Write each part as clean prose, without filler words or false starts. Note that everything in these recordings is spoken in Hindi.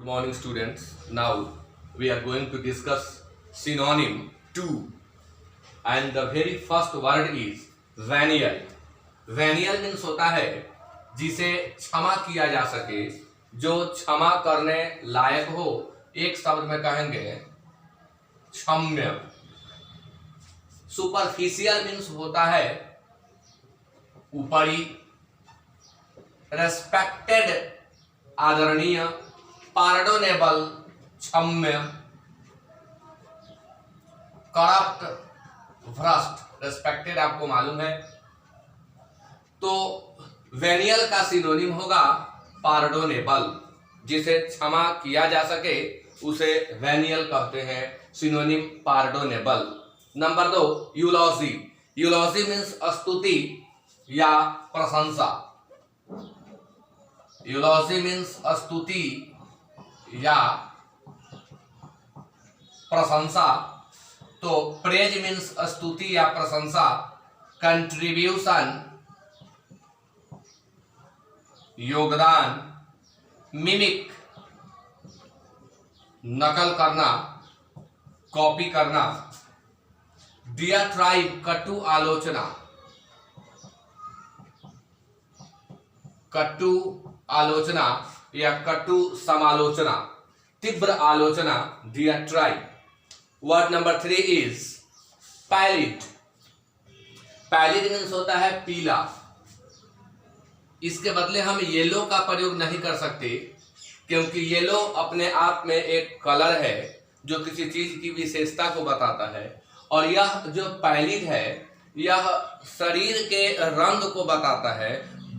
Good morning, students. Now we are going to discuss synonym to, and the very first word is venial. Venial means होता है जिसे क्षमा किया जा सके, जो क्षमा करने लायक हो। एक शब्द में कहेंगे क्षम्य। सुपरफिशियल मीन्स होता है ऊपरी। रेस्पेक्टेड आदरणीय, पार्डोनेबल क्षम्य। करप्ट भ्रष्ट, रेस्पेक्टेड आपको मालूम है। तो वेनियल का सिनोनिम होगा पार्डोनेबल, जिसे क्षमा किया जा सके उसे वेनियल कहते हैं। सिनोनिम पार्डोनेबल। नंबर 2 यूलॉजी। यूलॉजी मीन्स स्तुति या प्रशंसा। यूलॉजी मीन्स स्तुति या प्रशंसा। तो प्रेज मीन्स स्तुति या प्रशंसा। कंट्रीब्यूशन योगदान। मिमिक नकल करना, कॉपी करना। डियाट्राइब कटु आलोचना। कटु आलोचना या कटु समालोचना, तीव्र आलोचना, diatribe. Word number 3 is pallid. Pallid means होता है पीला। इसके बदले हम येलो का प्रयोग नहीं कर सकते, क्योंकि येलो अपने आप में एक कलर है जो किसी चीज की विशेषता को बताता है। और यह जो पैलिड है यह शरीर के रंग को बताता है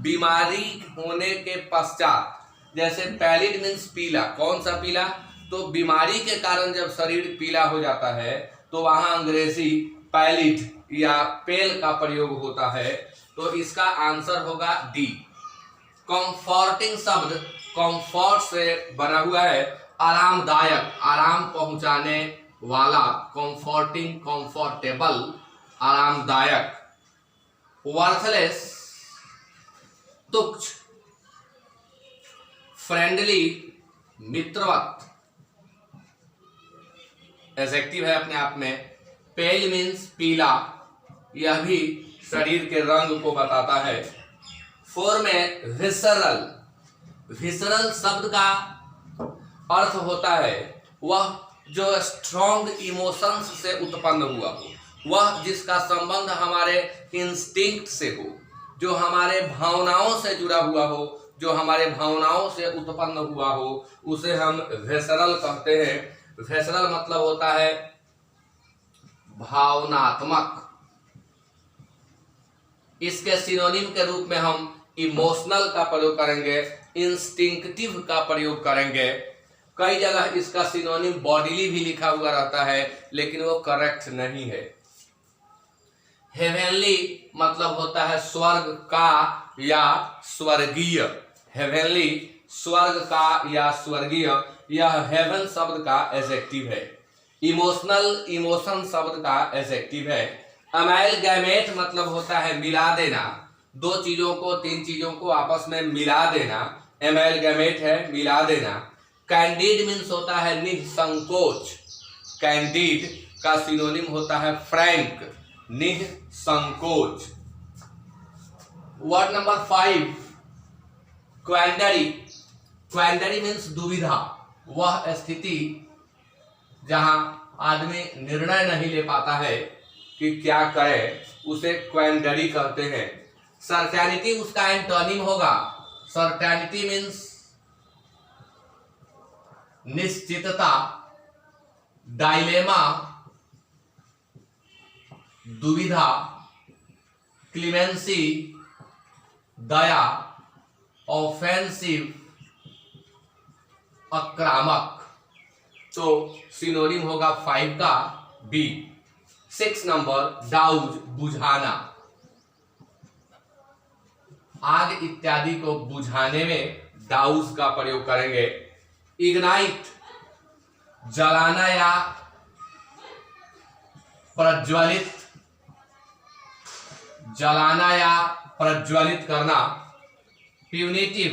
बीमारी होने के पश्चात। जैसे पैलिड मीन्स पीला। कौन सा पीला? तो बीमारी के कारण जब शरीर पीला हो जाता है तो वहां अंग्रेजी पैलिड या पेल का प्रयोग होता है। तो इसका आंसर होगा डी। कंफर्टिंग शब्द कंफर्ट से बना हुआ है। आरामदायक, आराम पहुंचाने वाला। कंफर्टिंग, कंफर्टेबल, आरामदायक। वर्थलेस तुच्छ। फ्रेंडली मित्रवत, एडजेक्टिव है अपने आप में। पेल मीन्स पीला, यह भी शरीर के रंग को बताता है। 4 में विसरल। विसरल शब्द का अर्थ होता है वह जो स्ट्रॉन्ग इमोशंस से उत्पन्न हुआ हो, वह जिसका संबंध हमारे इंस्टिंक्ट से हो, जो हमारे भावनाओं से जुड़ा हुआ हो, जो हमारे भावनाओं से उत्पन्न हुआ हो, उसे हम विसरल कहते हैं। विसरल मतलब होता है भावनात्मक। इसके सिनोनिम के रूप में हम इमोशनल का प्रयोग करेंगे, इंस्टिंक्टिव का प्रयोग करेंगे। कई जगह इसका सिनोनिम बॉडीली भी लिखा हुआ रहता है, लेकिन वो करेक्ट नहीं है। हेवेनली मतलब होता है स्वर्ग का या स्वर्गीय। हेवेनली स्वर्ग का या स्वर्गीय, यह हेवन शब्द का एडजेक्टिव है। इमोशनल इमोशन शब्द का एडजेक्टिव है। अमैलगैमेट मतलब होता है मिला देना, दो चीजों को, तीन चीजों को आपस में मिला देना। अमैलगैमेट है मिला देना। कैंडिड मीन्स होता है निःसंकोच। कैंडिड का सिनोनिम होता है फ्रैंक, निःसंकोच। Word number 5 क्वैंडरी। क्वैंडरी मीन्स दुविधा, वह स्थिति जहां आदमी निर्णय नहीं ले पाता है कि क्या करे, उसे क्वैंडरी कहते हैं। सर्टेनिटी उसका एंटोनिम होगा। सर्टेनिटी मीन्स निश्चितता, डायलेमा दुविधा, क्लीमेंसी दया, ऑफेंसिव आक्रामक। तो सिनोनिम होगा 5 का बी। 6 नंबर डाउज बुझाना। आग इत्यादि को बुझाने में डाउज का प्रयोग करेंगे। इग्नाइट जलाना या प्रज्वलित, जलाना या प्रज्वलित करना। प्यूनिटिव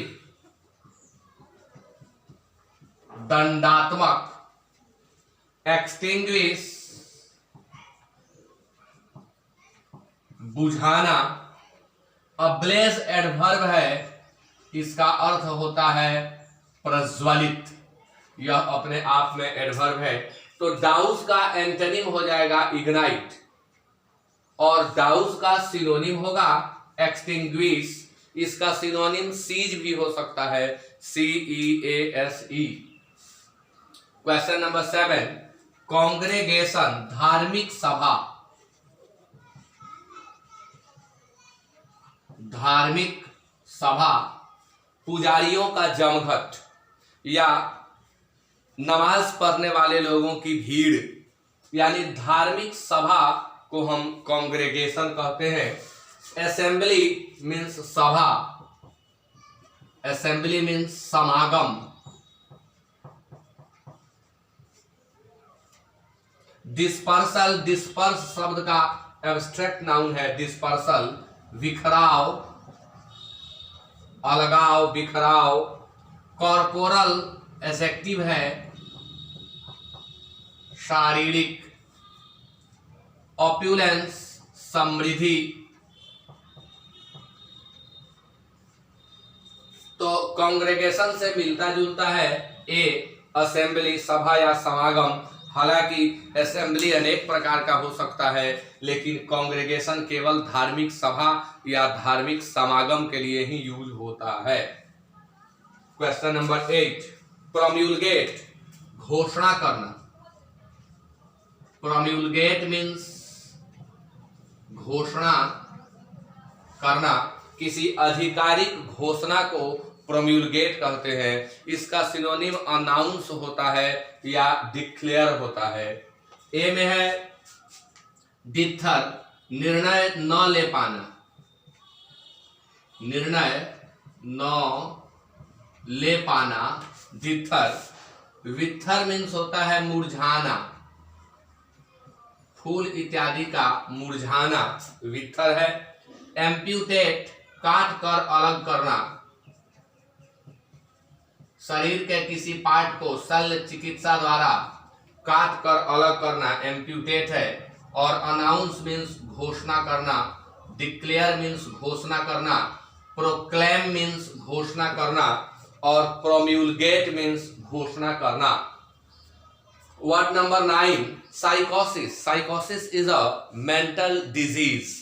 दंडात्मक, एक्सटिंग्विश बुझाना। अब्लेज एडवर्ब है, इसका अर्थ होता है प्रज्वलित, यह अपने आप में एडवर्ब है। तो डाउस का एंटोनिम हो जाएगा इग्नाइट, और डाउस का सिनोनिम होगा एक्सटिंग्विश। इसका सिनोनिम सीज भी हो सकता है, CEASE। क्वेश्चन नंबर 7, कांग्रेगेशन धार्मिक सभा, धार्मिक सभा पुजारियों का जमघट या नमाज पढ़ने वाले लोगों की भीड़, यानी धार्मिक सभा को हम कांग्रेगेशन कहते हैं। असेंबली मीन्स सभा, असेंबली मीन्स समागम। डिस्पर्सल, डिस्पर्स शब्द का एब्स्ट्रैक्ट नाउन है डिस्पर्सल, विखराव, अलगाव, बिखराव। कॉर्पोरल एडजेक्टिव है, शारीरिक। ऑप्युलेंस समृद्धि। तो कांग्रेगेशन से मिलता जुलता है ए असेंबली, सभा या समागम। हालांकि असेंबली अनेक प्रकार का हो सकता है, लेकिन कांग्रेगेशन केवल धार्मिक सभा या धार्मिक समागम के लिए ही यूज होता है। क्वेश्चन नंबर 8, प्रोम्युलगेट घोषणा करना। प्रोम्युलगेट मीन्स घोषणा करना। किसी आधिकारिक घोषणा को प्रोम्युलगेट कहते हैं। इसका सिनोनिम अनाउंस होता है या डिक्लेयर होता है। ए में है डिथर, निर्णय न ले पाना, निर्णय न ले पाना, डिथर। विथर मीन्स होता है मुरझाना, फूल इत्यादि का मुरझाना विथर है। एम्प्यूटेट काट कर अलग करना, शरीर के किसी पार्ट को शल्य चिकित्सा द्वारा काट कर अलग करना एम्प्यूटेट है। और अनाउंस मीन्स घोषणा करना, डिक्लेयर मीन्स घोषणा करना, प्रोक्लेम मीन्स घोषणा करना, और प्रोम्युलगेट मीन्स घोषणा करना। वर्ड नंबर 9, साइकोसिस। साइकोसिस इज अ मेंटल डिजीज।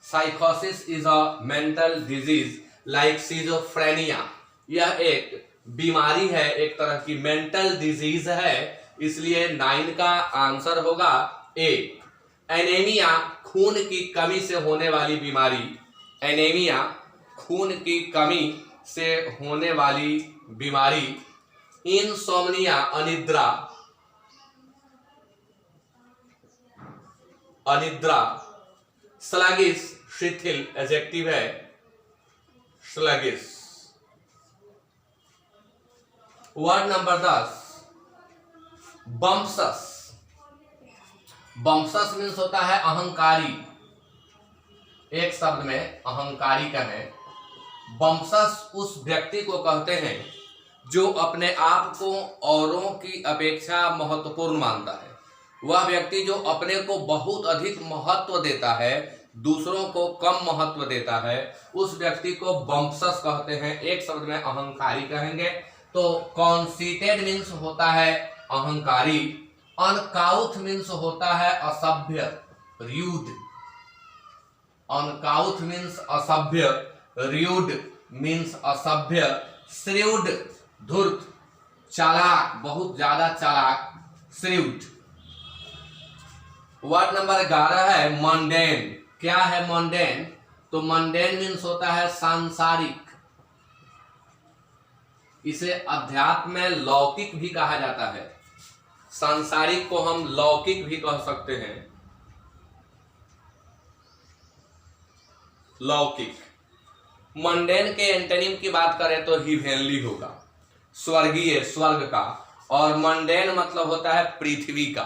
साइकोसिस is a mental disease like schizophrenia. यह एक बीमारी है, एक तरह की मेंटल डिजीज है, इसलिए 9 का आंसर होगा ए। एनीमिया खून की कमी से होने वाली बीमारी, एनीमिया खून की कमी से होने वाली बीमारी। इनसोम्निया अनिद्रा, अनिद्रा। स्लगिश शिथिल एडजेक्टिव है, स्लगिश। Word number 10, बम्पसस। बम्पसस मीन्स होता है अहंकारी, एक शब्द में अहंकारी का है। बम्पसस उस व्यक्ति को कहते हैं जो अपने आप को औरों की अपेक्षा महत्वपूर्ण मानता है। वह व्यक्ति जो अपने को बहुत अधिक महत्व देता है, दूसरों को कम महत्व देता है, उस व्यक्ति को बम्पसस कहते हैं। एक शब्द में अहंकारी कहेंगे। तो कॉन्सीटेड मीन्स होता है अहंकारी। अनकाउथ मीन्स होता है असभ्य, र्यूड। अनकाउथ मीन्स असभ्य, र्यूड मीन्स असभ्य। श्रीउड धूर्त, चालाक, बहुत ज्यादा चालाक, श्रीउड। वर्ड नंबर 11 है मंडेन। क्या है मंडेन? तो मंडेन मीन्स होता है सांसारिक। इसे अध्यात्म में लौकिक भी कहा जाता है। सांसारिक को हम लौकिक भी कह सकते हैं। लौकिक। मंडेन के एंटोनिम की बात करें तो हिवेनली होगा, स्वर्गीय, स्वर्ग का। और मंडेन मतलब होता है पृथ्वी का,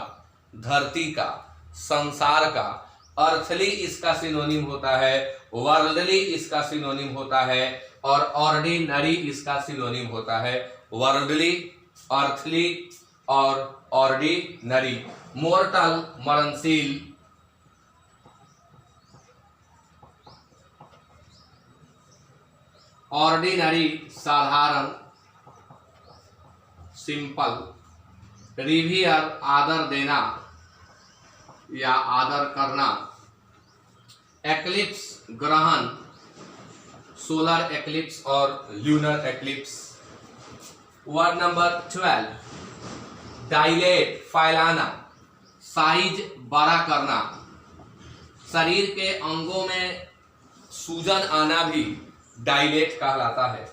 धरती का, संसार का। अर्थली इसका सिनोनिम होता है, वर्ल्डली इसका सिनोनिम होता है, और ऑर्डिनरी इसका सिनोनिम होता है। वर्ल्डली अर्थली और ऑर्डिनरी। मोर्टल मरणशील, ऑर्डिनरी साधारण सिंपल, रिवियर आदर देना या आदर करना, एक्लिप्स ग्रहण, सोलर एक्लिप्स और lunar eclipse. Word number 12 dilate फैलाना, साइज बड़ा करना, शरीर के अंगों में सूजन आना भी डायलेट कहलाता है।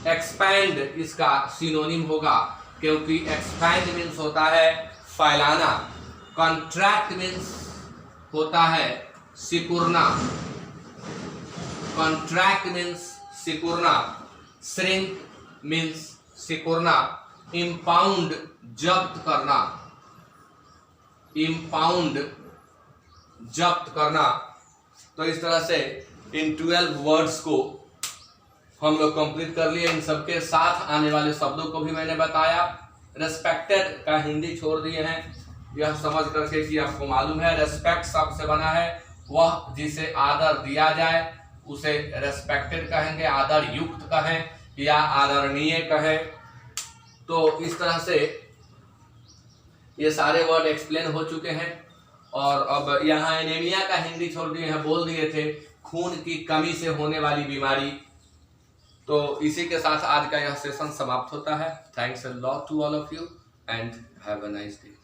एक्सपैंड इसका सिनोनिम होगा, क्योंकि एक्सपैंड मीन्स होता है फैलाना, कॉन्ट्रैक्ट मीन्स होता है सिकुड़ना, कॉन्ट्रैक्ट मीन्स सिकुड़ना, श्रिंक मीन्स सिकुड़ना, इम्पाउंड जब्त करना, इम्पाउंड जब्त करना। तो इस तरह से इन 12 वर्ड्स को हम लोग कंप्लीट कर लिए। इन सबके साथ आने वाले शब्दों को भी मैंने बताया। रेस्पेक्टेड का हिंदी छोड़ दिए हैं, यह समझ करके कि आपको मालूम है रेस्पेक्ट शब्द से बना है, वह जिसे आदर दिया जाए उसे रेस्पेक्टेड कहेंगे, आदर युक्त कहें या आदरणीय कहें। तो इस तरह से ये सारे वर्ड एक्सप्लेन हो चुके हैं। और अब यहाँ एनीमिया का हिंदी छोड़ दिए हैं, बोल दिए थे खून की कमी से होने वाली बीमारी। तो इसी के साथ आज का यह सेशन समाप्त होता है। Thanks a lot to all of you and have a nice day.